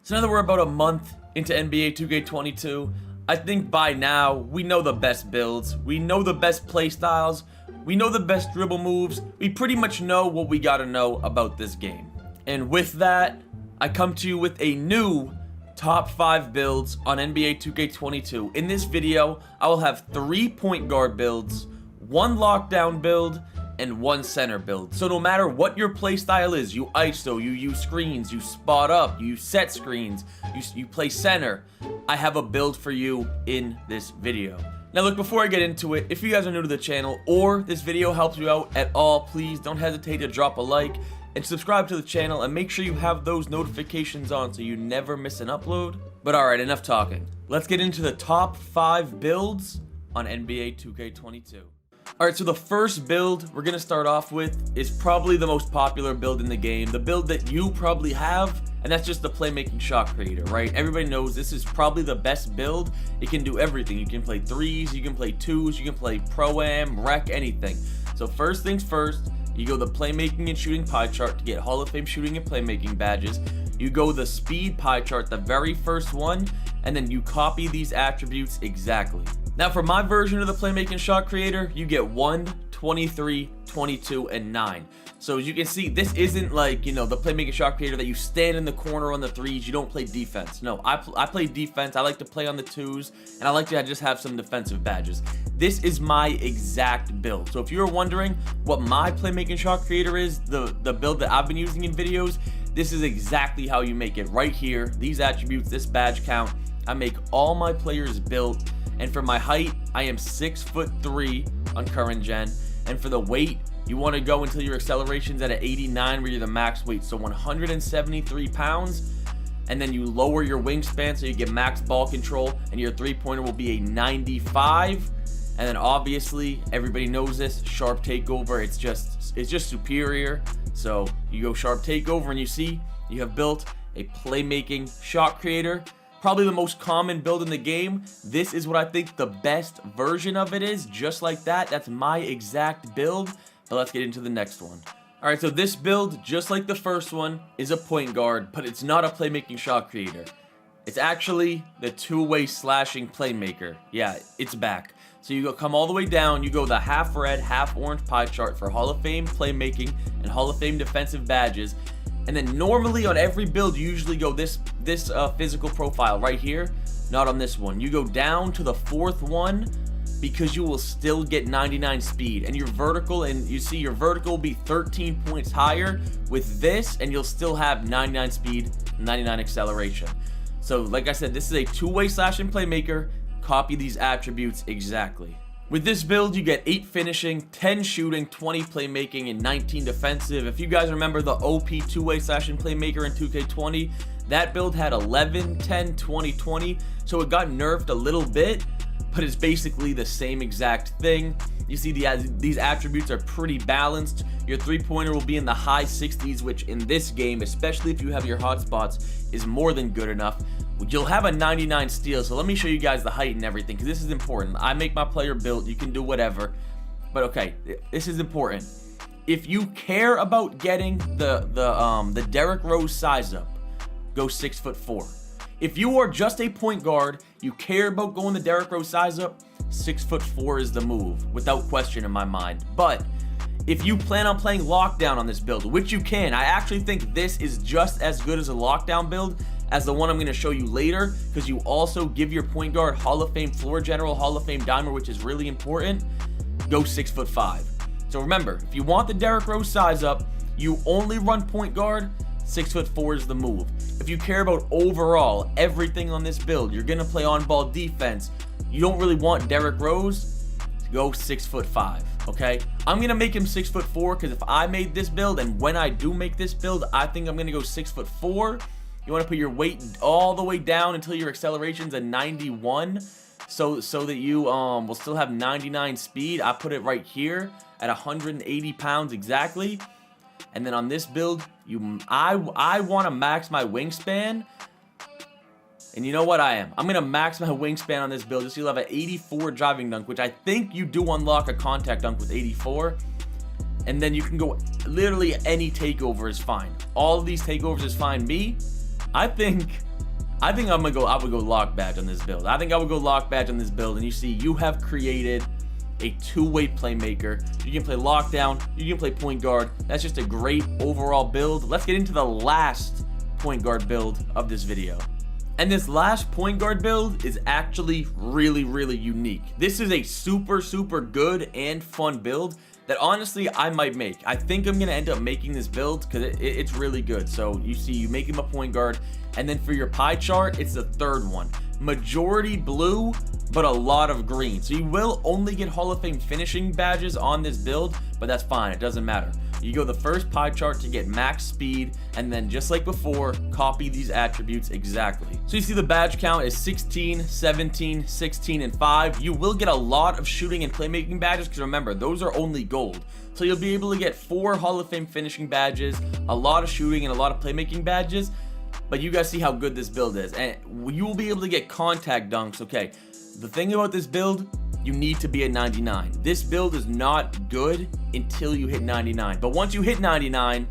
So now that we're about a month into NBA 2K22, I think by now we know the best builds, we know the best play styles, we know the best dribble moves, we pretty much know what we gotta know about this game. And with that, I come to you with a new top 5 builds on NBA 2K22. In this video, I will have 3 point guard builds, 1 lockdown build, and 1 center build. So no matter what your play style is, you ISO, you use screens, you spot up, you set screens, you play center, I have a build for you in this video. Now look, before I get into it, if you guys are new to the channel or this video helps you out at all, please don't hesitate to drop a like and subscribe to the channel, and make sure you have those notifications on so you never miss an upload. But alright, enough talking. Let's get into the top 5 builds on NBA 2K22. Alright, so the first build we're going to start off with is probably the most popular build in the game, the build that you probably have, and that's just the Playmaking Shot Creator, right? Everybody knows this is probably the best build. It can do everything. You can play 3s, you can play 2s, you can play Pro-Am, Rec, anything. So first things first, you go the Playmaking and Shooting pie chart to get Hall of Fame Shooting and Playmaking badges. You go the Speed pie chart, the very first one, and then you copy these attributes exactly. Now for my version of the Playmaking Shot Creator, you get 1, 23, 22, and 9. So as you can see, this isn't like, you know, the Playmaking Shot Creator that you stand in the corner on the 3s, you don't play defense. No, I play defense, I like to play on the 2s, and I like to just have some defensive badges. This is my exact build. So if you're wondering what my Playmaking Shot Creator is, the build that I've been using in videos, this is exactly how you make it right here. These attributes, this badge count, I make all my players built. And for my height, I am 6'3" on current gen. And for the weight, you want to go until your acceleration's at an 89 where you're the max weight, so 173 pounds. And then you lower your wingspan so you get max ball control, and your 3-pointer will be a 95. And then obviously, everybody knows this, sharp takeover, it's just superior. So you go sharp takeover and you see you have built a Playmaking Shot Creator. Probably the most common build in the game. This is what I think the best version of it is, just like that. That's my exact build. But let's get into the next one. Alright, so this build, just like the first one, is a point guard, but it's not a Playmaking Shot Creator. It's actually the two-way slashing Playmaker. Yeah, it's back. So you come all the way down, you go the half red, half orange pie chart for Hall of Fame Playmaking and Hall of Fame defensive badges. And then normally on every build, you usually go this physical profile right here. Not on this one. You go down to the 4th one because you will still get 99 speed. And your vertical, and you see your vertical will be 13 points higher with this, and you'll still have 99 speed, 99 acceleration. So like I said, this is a two-way slashing Playmaker. Copy these attributes exactly. With this build, you get 8 finishing, 10 shooting, 20 playmaking, and 19 defensive. If you guys remember the OP two-way slashing Playmaker in 2K20, that build had 11, 10, 20, 20, so it got nerfed a little bit, but it's basically the same exact thing. You see these attributes are pretty balanced. Your 3-pointer will be in the high 60s, which in this game, especially if you have your hotspots, is more than good enough. You'll have a 99 steal, so let me show you guys the height and everything, because this is important. I make my player built, you can do whatever, but okay, this is important. If you care about getting the Derrick Rose size up, go 6'4". If you are just a point guard, you care about going the Derrick Rose size up, 6'4" is the move, without question in my mind. But if you plan on playing lockdown on this build, which you can, I actually think this is just as good as a lockdown build as the one I'm going to show you later, because you also give your point guard Hall of Fame floor general, Hall of Fame dimer, which is really important. Go 6'5". So remember, if you want the Derrick Rose size up, you only run point guard, 6'4" is the move. If you care about overall everything on this build, you're going to play on-ball defense, you don't really want Derrick Rose, go 6'5", okay? I'm going to make him 6'4", because if I made this build, and when I do make this build, I think I'm going to go 6'4". You want to put your weight all the way down until your acceleration's a 91, so that you will still have 99 speed. I put it right here at 180 pounds exactly. And then on this build, I want to max my wingspan. And you know what I am? I'm going to max my wingspan on this build. Just so you'll have an 84 driving dunk, which I think you do unlock a contact dunk with 84. And then you can go literally any takeover is fine. All of these takeovers is fine. I think I think I would go Lxck badge on this build. I think I would go Lxck badge on this build. And you see, you have created a two-way playmaker. You can play lockdown, you can play point guard. That's just a great overall build. Let's get into the last point guard build of this video. And this last point guard build is actually really unique. This is a super good and fun build that honestly I might make. I think I'm gonna end up making this build because it's really good. So you see, you make him a point guard, and then for your pie chart, it's the third one. Majority blue, but a lot of green. So you will only get Hall of Fame finishing badges on this build, but that's fine, it doesn't matter. You go the first pie chart to get max speed, and then just like before, copy these attributes exactly. So you see the badge count is 16, 17, 16, and 5. You will get a lot of shooting and playmaking badges, because remember, those are only gold. So you'll be able to get 4 Hall of Fame finishing badges, a lot of shooting, and a lot of playmaking badges. But you guys see how good this build is, and you will be able to get contact dunks. Okay, the thing about this build, you need to be at 99. This build is not good until you hit 99, but once you hit 99,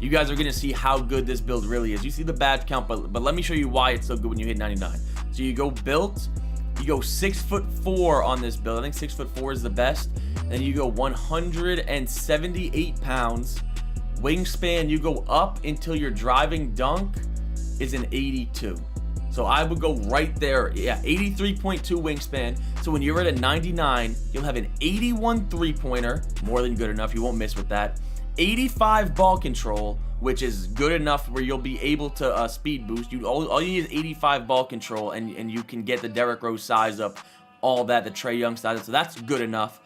you guys are gonna see how good this build really is. You see the badge count, but let me show you why it's so good when you hit 99. So you go built, you go 6'4" on this build. I think 6'4" is the best. Then you go 178 pounds. Wingspan, you go up until your driving dunk is an 82. So I would go right there. Yeah, 83.2 wingspan. So when you're at a 99, you'll have an 81 three-pointer, more than good enough. You won't miss with that. 85 ball control, which is good enough where you'll be able to speed boost. All you need is 85 ball control, and you can get the Derrick Rose size up, all that, the Trae Young size up. So that's good enough.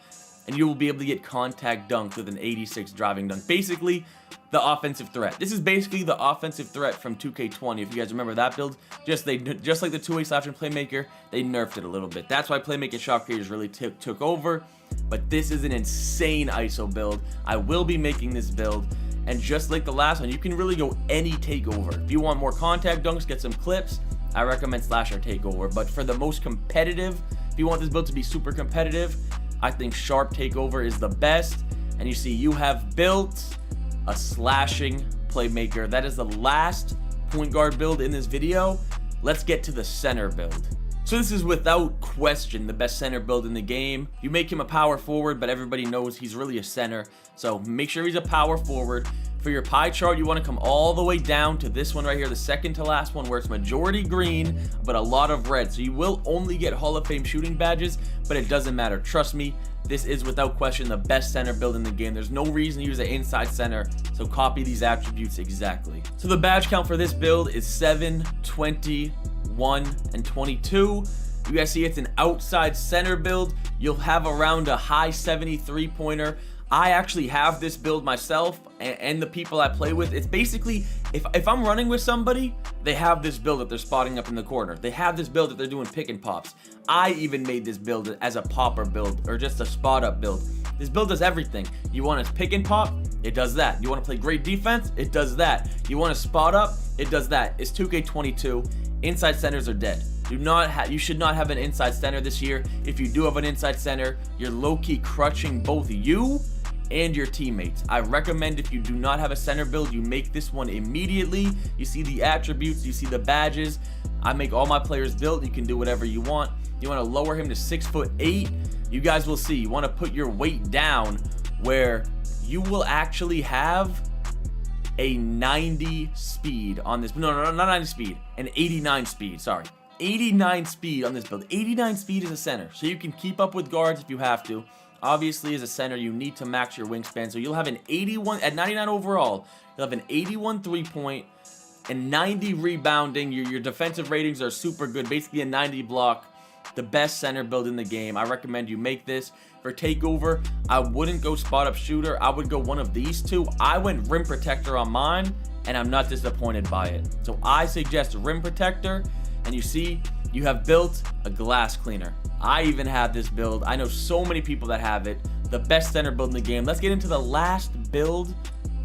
And you will be able to get contact dunks with an 86 driving dunk. Basically, the offensive threat. This is basically the offensive threat from 2K20. If you guys remember that build, just like the two-way slash and playmaker, they nerfed it a little bit. That's why Playmaker shot creators really took over. But this is an insane ISO build. I will be making this build. And just like the last one, you can really go any takeover. If you want more contact dunks, get some clips, I recommend slasher takeover. But for the most competitive, if you want this build to be super competitive, I think Sharp Takeover is the best. And you see, you have built a slashing playmaker. That is the last point guard build in this video. Let's get to the center build. So this is without question the best center build in the game. You make him a power forward, but everybody knows he's really a center. So make sure he's a power forward. For your pie chart, you want to come all the way down to this one right here, the second to last one, where it's majority green, but a lot of red. So you will only get Hall of Fame shooting badges, but it doesn't matter. Trust me, this is without question the best center build in the game. There's no reason to use an inside center, so copy these attributes exactly. So the badge count for this build is 7, 20, 1, and 22. You guys see it's an outside center build. You'll have around a high 73 pointer. I actually have this build myself, and the people I play with. It's basically, if I'm running with somebody, they have this build that they're spotting up in the corner. They have this build that they're doing pick and pops. I even made this build as a popper build, or just a spot up build. This build does everything. You want to pick and pop, it does that. You want to play great defense, it does that. You want to spot up, it does that. It's 2K22. Inside centers are dead. You should not have an inside center this year. If you do have an inside center, you're low-key crutching both you and your teammates. I recommend, if you do not have a center build, you make this one immediately. You see the attributes, you see the badges. I make all my players built. You can do whatever you want. You want to lower him to 6'8". You guys will see. You want to put your weight down where you will actually have a 90 speed on this. No, not 90 speed, an 89 speed, sorry. 89 speed on this build. 89 speed is a center, so you can keep up with guards if you have to. Obviously, as a center, you need to max your wingspan, so you'll have an 81, at 99 overall, you'll have an 81 3-point and 90 rebounding. Your defensive ratings are super good, basically a 90 block. The best center build in the game. I recommend you make this. For takeover, I wouldn't go spot up shooter. I would go one of these two. I went rim protector on mine, and I'm not disappointed by it. So I suggest rim protector, and you see, you have built a glass cleaner. I even have this build. I know so many people that have it. The best center build in the game. Let's get into the last build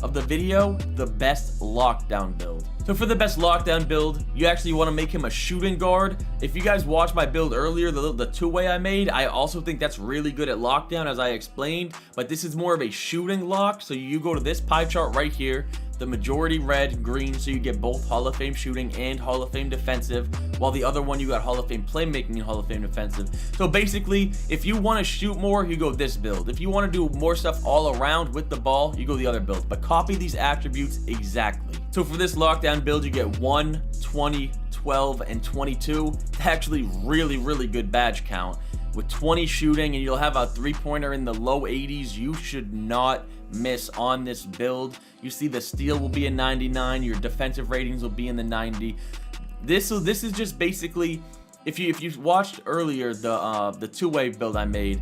of the video, the best lockdown build. So for the best lockdown build, you actually want to make him a shooting guard. If you guys watched my build earlier, the two-way I made, I also think that's really good at lockdown, as I explained, but this is more of a shooting lock. So you go to this pie chart right here. the majority red, green, so you get both Hall of Fame shooting and Hall of Fame defensive, while the other one you got Hall of Fame playmaking and Hall of Fame defensive. So basically, if you want to shoot more, you go this build. If you want to do more stuff all around with the ball, you go the other build. But copy these attributes exactly. So for this lockdown build, you get 1, 20, 12, and 22. Actually really good badge count. With 20 shooting, and you'll have a 3-pointer in the low 80s. You should not miss on this build. You see the steal will be a 99, your defensive ratings will be in the 90. This is just basically, if you watched earlier the two-way build I made,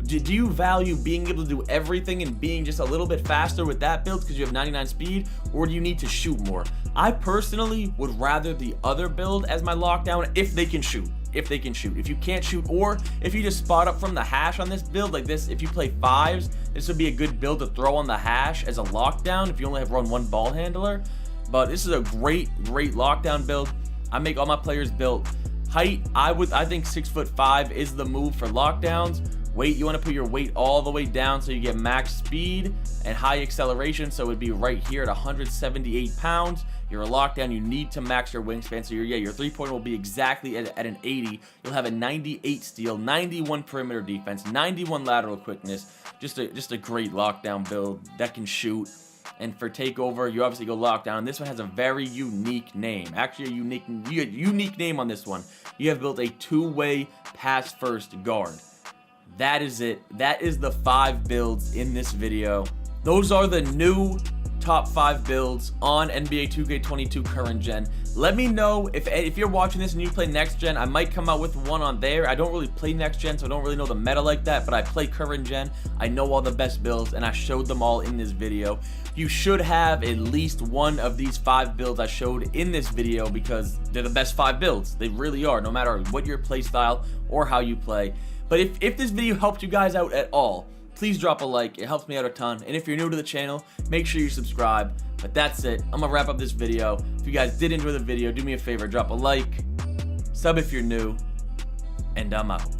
do you value being able to do everything and being just a little bit faster with that build because you have 99 speed, or do you need to shoot more? I personally would rather the other build as my lockdown if they can shoot. If they can shoot. If you can't shoot, or if you just spot up from the hash on this build like this, if you play 5s, this would be a good build to throw on the hash as a lockdown if you only have run one ball handler. But this is a great lockdown build. I make all my players built. Height, I think 6'5" is the move for lockdowns. Weight, you want to put your weight all the way down so you get max speed and high acceleration, so it would be right here at 178 pounds. You're a lockdown, you need to max your wingspan, so your 3-pointer will be exactly at an 80. You'll have a 98 steal, 91 perimeter defense, 91 lateral quickness. Just a great lockdown build that can shoot. And for takeover, you obviously go lockdown. This one has a very unique name. Actually, a unique name on this one. You have built a 2-way pass first guard. That is it. That is the 5 builds in this video. Those are the new top 5 builds on NBA 2K22 current gen. Let me know if you're watching this and you play next gen. I might come out with one on there. I don't really play next gen, so I don't really know the meta like that, but I play current gen. I know all the best builds, and I showed them all in this video. You should have at least one of these 5 builds I showed in this video because they're the best 5 builds. They really are, no matter what your play style or how you play. But if this video helped you guys out at all, please drop a like. It helps me out a ton. And if you're new to the channel, make sure you subscribe. But that's it. I'm gonna wrap up this video. If you guys did enjoy the video, do me a favor, drop a like, sub if you're new, and I'm out.